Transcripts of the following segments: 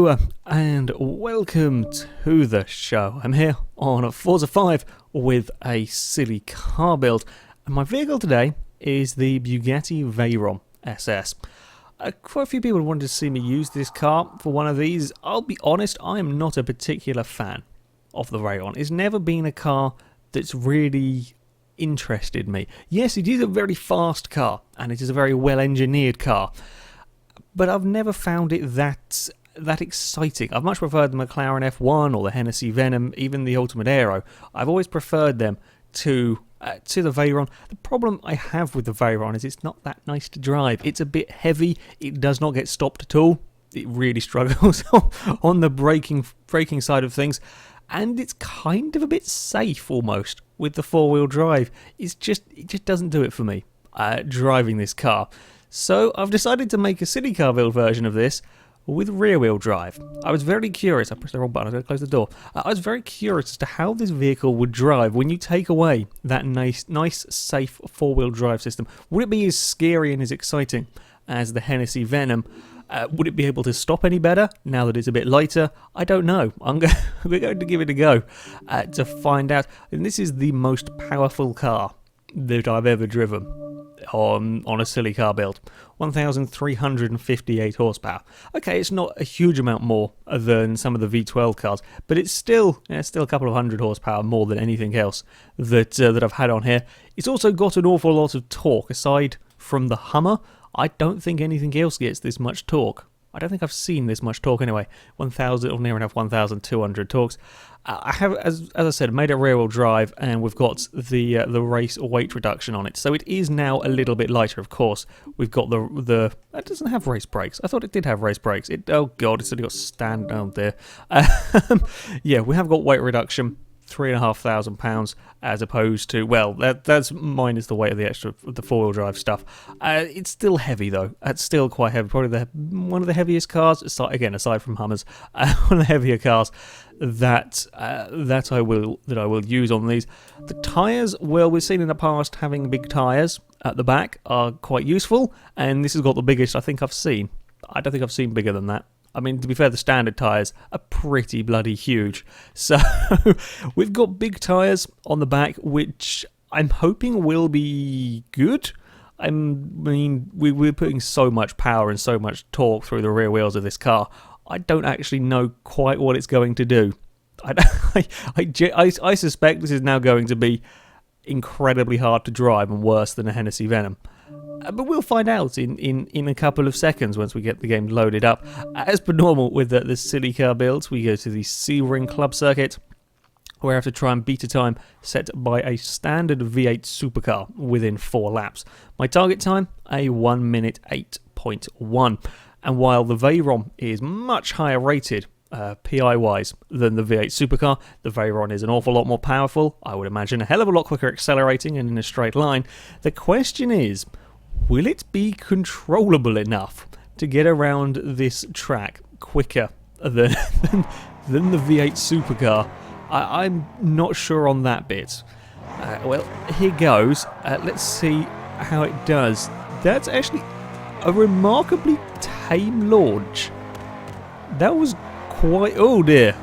Hello and welcome to the show. I'm here on Forza 5 with a silly car build, and my vehicle today is the Bugatti Veyron SS. Quite a few people wanted to see me use this car for one of these. I'll be honest, I am not a particular fan of the Veyron. It's never been a car that's really interested me. Yes, it is a very fast car and it is a very well engineered car, but I've never found it that exciting. I've much preferred the McLaren F1 or the Hennessy Venom, even the Ultimate Aero. I've always preferred them to the Veyron. The problem I have with the Veyron is it's not that nice to drive. It's a bit heavy. It does not get stopped at all. It really struggles on the braking side of things, and it's kind of a bit safe almost with the four-wheel drive. It just doesn't do it for me driving this car. So I've decided to make a silly car build version of this with rear-wheel drive. I was very curious. I pressed the wrong button. I'm going to close the door. I was very curious as to how this vehicle would drive when you take away that nice, safe four-wheel drive system. Would it be as scary and as exciting as the Hennessy Venom? Would it be able to stop any better now that it's a bit lighter? I don't know. We're going to give it a go to find out. And this is the most powerful car that I've ever driven on a silly car build. 1,358 horsepower. Okay, it's not a huge amount more than some of the V12 cars, but it's still a couple of hundred horsepower more than anything else that I've had on here. It's also got an awful lot of torque. Aside from the Hummer, I don't think anything else gets this much torque. I don't think I've seen this much torque anyway. 1,000 or near enough 1,200 torques. I have, as I said, made it rear-wheel drive, and we've got the race weight reduction on it, so it is now a little bit lighter. Of course, we've got the it doesn't have race brakes. I thought it did have race brakes. Oh god, it's only got stand down there. Yeah, we have got weight reduction. £3,500 as opposed to, well, that's minus the weight of the four-wheel drive stuff. It's still heavy though. It's still quite heavy. Probably one of the heaviest cars, aside from Hummers, one of the heavier cars that I will use on these. The tyres, well, we've seen in the past having big tyres at the back are quite useful, and this has got the biggest I think I've seen. I don't think I've seen bigger than that. I mean, to be fair, the standard tyres are pretty bloody huge. So we've got big tyres on the back, which I'm hoping will be good. I mean, we're putting so much power and so much torque through the rear wheels of this car. I don't actually know quite what it's going to do. I suspect this is now going to be incredibly hard to drive and worse than a Hennessy Venom. But we'll find out in a couple of seconds once we get the game loaded up. As per normal with the silly car builds, we go to the C-Ring Club Circuit, where I have to try and beat a time set by a standard V8 supercar within 4 laps. My target time, a 1 minute 8.1. And while the Veyron is much higher rated PI-wise than the V8 supercar, the Veyron is an awful lot more powerful. I would imagine a hell of a lot quicker accelerating and in a straight line. The question is, will it be controllable enough to get around this track quicker than the V8 supercar? I'm not sure on that bit. Well, here goes. Let's see how it does. That's actually a remarkably tame launch. That was quite... oh dear.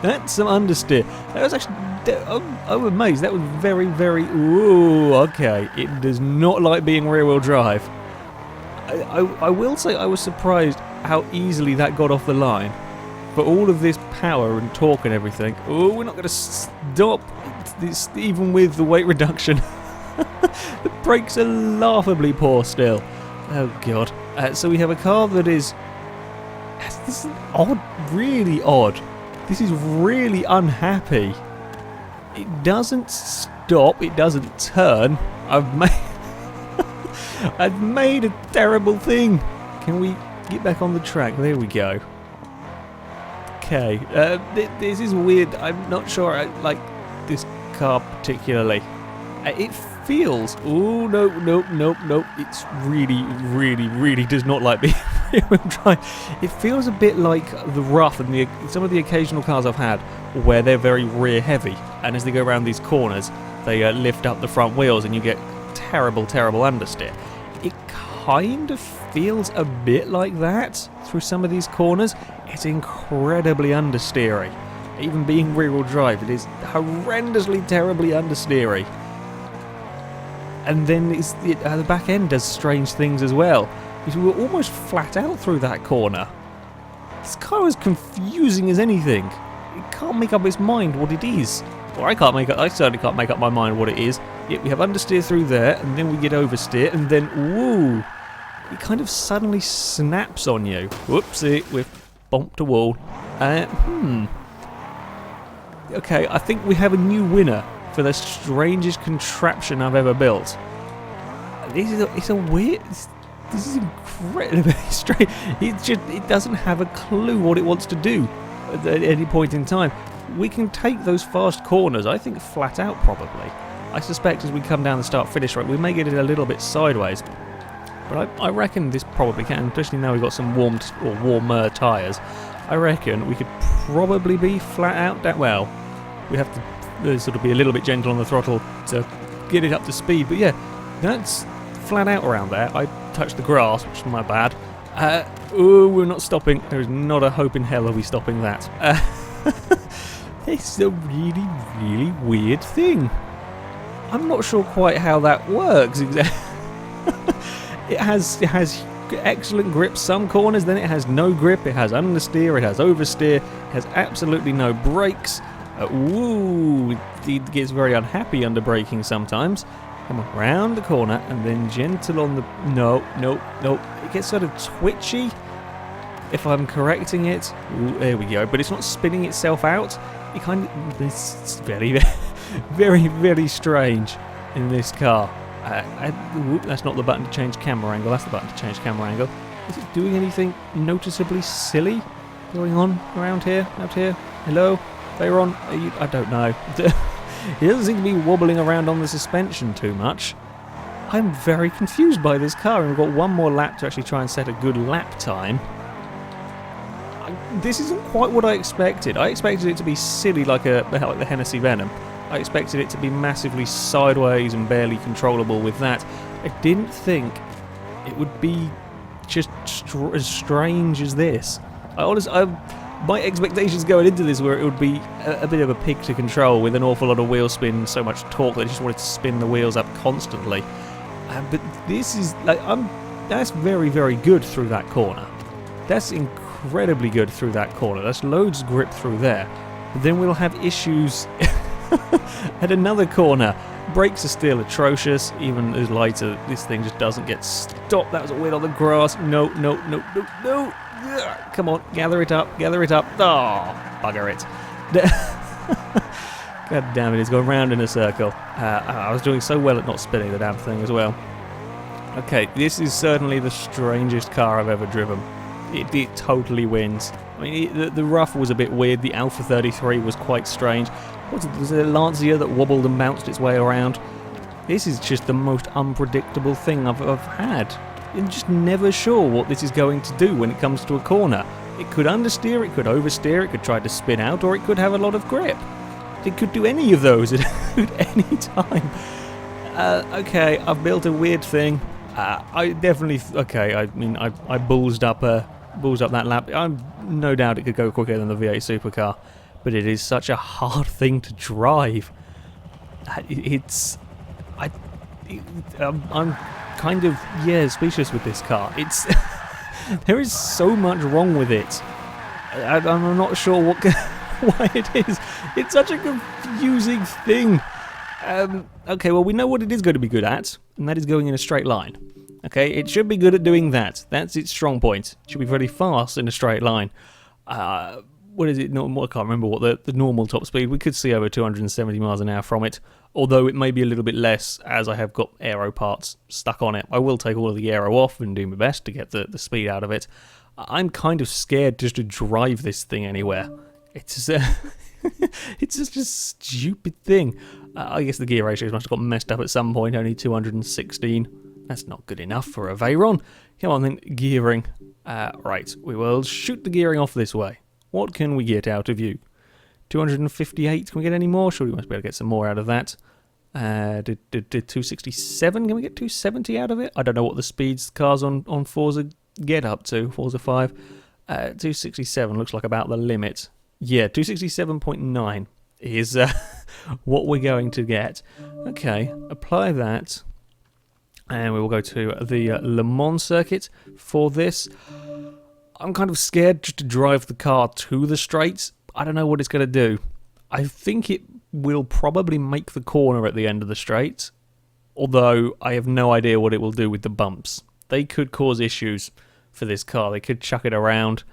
That's some understeer. That was actually... I'm amazed. That was very, very... ooh, okay. It does not like being rear-wheel drive. I will say I was surprised how easily that got off the line. For all of this power and torque and everything. Oh, we're not going to stop. It's even with the weight reduction. The brakes are laughably poor still. Oh, God. So we have a car that is... this is odd. Really odd. This is really unhappy. It doesn't stop. It doesn't turn. I've made a terrible thing. Can we get back on the track? There we go. Okay. This is weird. I'm not sure I like this car particularly. It feels... oh, nope. It's really does not like being rear-wheel drive. It feels a bit like the Rough and some of the occasional cars I've had where they're very rear heavy, and as they go around these corners they lift up the front wheels and you get terrible understeer. It kind of feels a bit like that through some of these corners. It's incredibly understeery. Even being rear-wheel drive, it is horrendously, terribly understeery. And then the back end does strange things as well. Because we were almost flat out through that corner. This car is confusing as anything. It can't make up its mind what it is. Or I certainly can't make up my mind what it is. Yet we have understeer through there, and then we get oversteer, and then, woo! It kind of suddenly snaps on you. Whoopsie, we've bumped a wall. Okay, I think we have a new winner for the strangest contraption I've ever built. This is incredibly strange. It doesn't have a clue what it wants to do at any point in time. We can take those fast corners, I think, flat out probably. I suspect as we come down the start-finish road, we may get it a little bit sideways. But I reckon this probably can, especially now we've got some warmer tyres. I reckon we could probably be flat out. Well, we have to sort of be a little bit gentle on the throttle to get it up to speed. But yeah, that's flat out around there. I touched the grass, which is my bad. We're not stopping. There is not a hope in hell of we stopping that. It's a really, really weird thing. I'm not sure quite how that works exactly. It has excellent grip some corners, then it has no grip, it has understeer, it has oversteer, it has absolutely no brakes. It gets very unhappy under braking sometimes. Come on, round the corner and then gentle on the... No. It gets sort of twitchy, if I'm correcting it. Ooh, there we go, but it's not spinning itself out. It kind of... It's very, very, very strange in this car. That's not the button to change camera angle, that's the button to change camera angle. Is it doing anything noticeably silly going on around here, out here? Hello? Veyron? I don't know. He doesn't seem to be wobbling around on the suspension too much. I'm very confused by this car, and we've got one more lap to actually try and set a good lap time. This isn't quite what I expected. I expected it to be silly like the Hennessy Venom. I expected it to be massively sideways and barely controllable with that. I didn't think it would be just as strange as this. My expectations going into this were it would be a bit of a pig to control with an awful lot of wheel spin, so much torque that I just wanted to spin the wheels up constantly. But this is that's very, very good through that corner. That's incredibly good through that corner. That's loads of grip through there. But then we'll have issues at another corner. Brakes are still atrocious, even as lighter. This thing just doesn't get stopped. That was a wheel on the grass. No. Come on, gather it up. Oh, bugger it. God damn it, it's gone round in a circle. I was doing so well at not spinning the damn thing as well. Okay, this is certainly the strangest car I've ever driven. It totally wins. I mean, the rough was a bit weird. The Alpha 33 was quite strange. Was it a Lancia that wobbled and bounced its way around? This is just the most unpredictable thing I've had. I'm just never sure what this is going to do when it comes to a corner. It could understeer, it could oversteer, it could try to spin out, or it could have a lot of grip. It could do any of those at any time. Okay, I've built a weird thing. I definitely... Okay, I mean, I bullsed up that lap. I'm no doubt it could go quicker than the V8 supercar, but it is such a hard thing to drive. I'm kind of, speechless with this car. There is so much wrong with it. I'm not sure why it is. It's such a confusing thing. Okay, well, we know what it is going to be good at, and that is going in a straight line. Okay, it should be good at doing that. That's its strong point. It should be very fast in a straight line. What is it? I can't remember what the normal top speed. We could see over 270 miles an hour from it, although it may be a little bit less as I have got aero parts stuck on it. I will take all of the aero off and do my best to get the speed out of it. I'm kind of scared just to drive this thing anywhere. It's it's just a stupid thing. I guess the gear ratios must have got messed up at some point. Only 216. That's not good enough for a Veyron. Come on then, gearing. Right, we will shoot the gearing off this way. What can we get out of you? 258, can we get any more? Surely we must be able to get some more out of that. Did 267? Can we get 270 out of it? I don't know what the speeds cars on Forza get up to. Forza 5. 267 looks like about the limit. Yeah, 267.9 is what we're going to get. Okay, apply that. And we will go to the Le Mans circuit for this. I'm kind of scared just to drive the car to the straights. I don't know what it's going to do. I think it will probably make the corner at the end of the straight, although I have no idea what it will do with the bumps. They could cause issues for this car. They could chuck it around.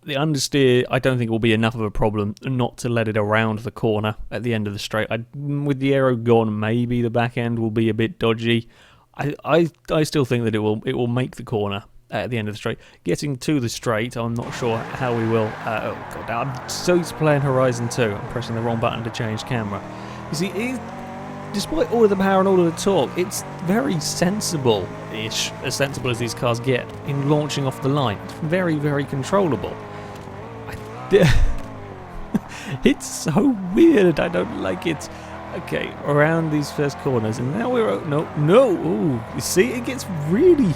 The understeer, I don't think will be enough of a problem not to let it around the corner at the end of the straight. With the aero gone, maybe the back end will be a bit dodgy. I still think that it will make the corner at the end of the straight. Getting to the straight, I'm not sure how we will. Oh god, I'm so used to playing Horizon 2. I'm pressing the wrong button to change camera. You see, despite all of the power and all of the torque, it's very sensible-ish, as sensible as these cars get in launching off the line. It's very, very controllable. It's so weird. I don't like it. Okay, around these first corners, and now we're no. Ooh, you see, it gets really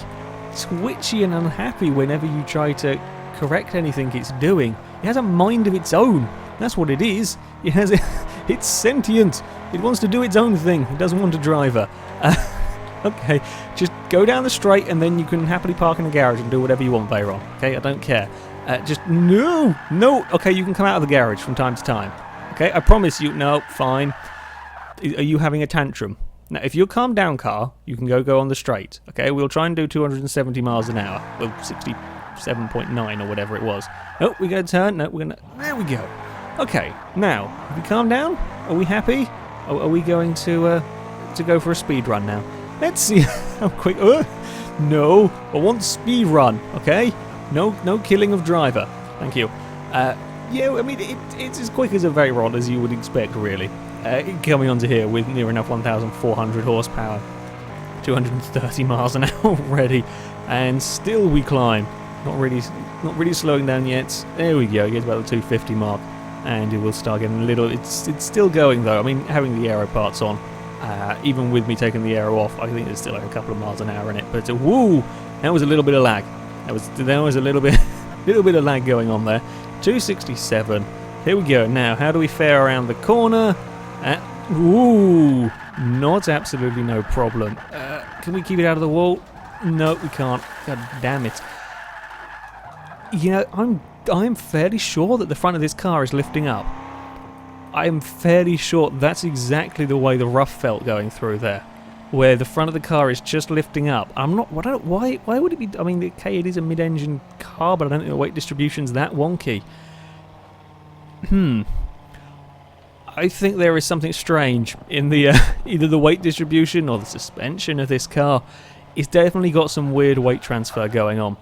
twitchy and unhappy whenever you try to correct anything it's doing. It has a mind of its own. That's what it is. It's sentient. It wants to do its own thing. It doesn't want a driver. Okay, just go down the straight, and then you can happily park in the garage and do whatever you want, Veyron. Okay, I don't care. Just no. Okay, you can come out of the garage from time to time. Okay, I promise you. No, fine. Are you having a tantrum? Now, if you're a calm down car, you can go on the straight. Okay, we'll try and do 270 miles an hour. Well, 67.9 or whatever it was. Oh, we're going to turn. No, we're going to... There we go. Okay, now, have we calmed down? Are we happy? Are we going to go for a speed run now? Let's see how quick... no, I want speed run, okay? No killing of driver. Thank you. Yeah, I mean, it's as quick as a Veyron as you would expect, really. Coming onto here with near enough 1,400 horsepower, 230 miles an hour already, and still we climb. Not really slowing down yet. There we go. It gets about the 250 mark, and it will start getting a little. It's still going though. I mean, having the aero parts on, even with me taking the aero off, I think there's still like a couple of miles an hour in it. But woo, that was a little bit of lag. There was a little bit of lag going on there. 267. Here we go. Now, how do we fare around the corner? Ooh, not absolutely no problem. Can we keep it out of the wall? No, we can't. God damn it. You know, I'm fairly sure that the front of this car is lifting up. I'm fairly sure that's exactly the way the rough felt going through there, where the front of the car is just lifting up. Why would it be? I mean, okay, it is a mid-engine car, but I don't think the weight distribution's that wonky. I think there is something strange in the either the weight distribution or the suspension of this car. It's definitely got some weird weight transfer going on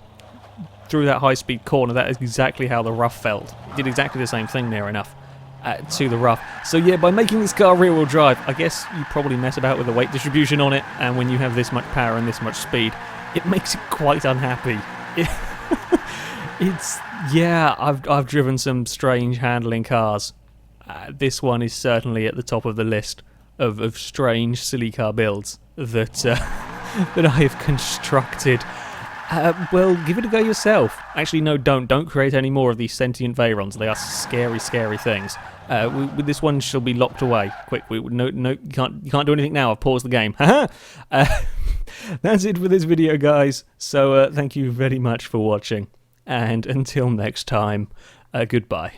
through that high-speed corner. That is exactly how the rough felt. It did exactly the same thing near enough to the rough. So yeah, by making this car rear-wheel drive, I guess you probably mess about with the weight distribution on it, and when you have this much power and this much speed, it makes it quite unhappy. Yeah, I've driven some strange handling cars. This one is certainly at the top of the list of strange, silly car builds that that I have constructed. Well, give it a go yourself. Actually, no, don't create any more of these sentient Veyrons. They are scary, scary things. With this one, she'll be locked away. Quick, no, you can't do anything now. I've paused the game. That's it for this video, guys. So thank you very much for watching, and until next time, goodbye.